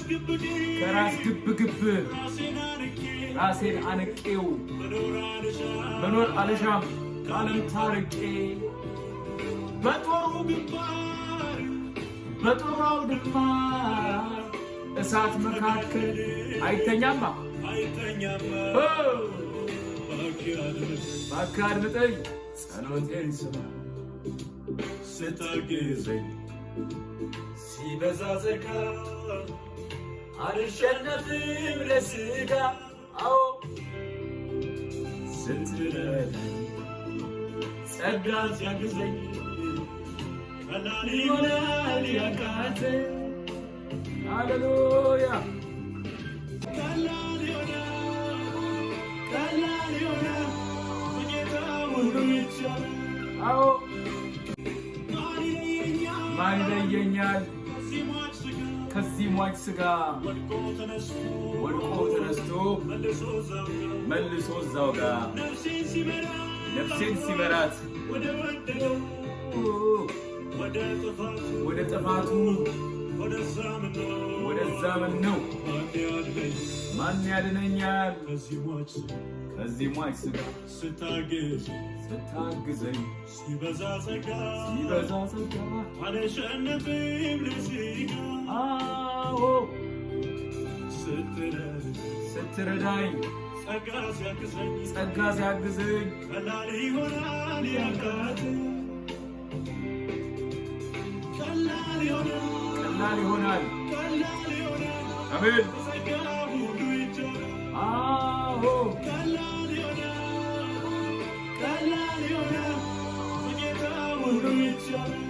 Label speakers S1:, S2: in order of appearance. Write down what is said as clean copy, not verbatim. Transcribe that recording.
S1: ከራስ ግብ ራሴን አንቄው መኖር አልሻም ከዓለም ታርቄ በጦሩ ግንባር በጦራው ድማ እሳት መካከል አይተኛማ እባክህ አድምጠኝ ጸሎቴን ስማ ስታግዘኝ ሲበዛ ጸጋ አልሸነፍም ለሥጋ አዎ ስትረዳኝ ጸጋ ሲያግዘኝ ቀላል ይሆናል ያቃተኝ ሃሌሉያ ቀላል ይሆናል ጌታ ሁሉ ይቻላል አዎ ማን ይለየኛል ከዚህ ሟች ሥጋ ወድቆ ተነስቶ መልሶ እዛው ጋር ነፍሴን ሲመራት ወደ ጥፋቱ ወደዛ ምን ነው ማን ያድነኛል ከዚህ ሟች ሥጋ ስታግዘኝ ሲበዛ ጸጋ አልሸነፍም ለሥጋ አዎ ስትረዳኝ ጸጋ ሲያግዘኝ ቀላል ይሆናል ያቃተኝ ቀላል ይሆናል አሜን ጸጋ ሁሉ ይቻላል አዎ ቀላል ይሆናል ጌታ ሁሉ ይቻላል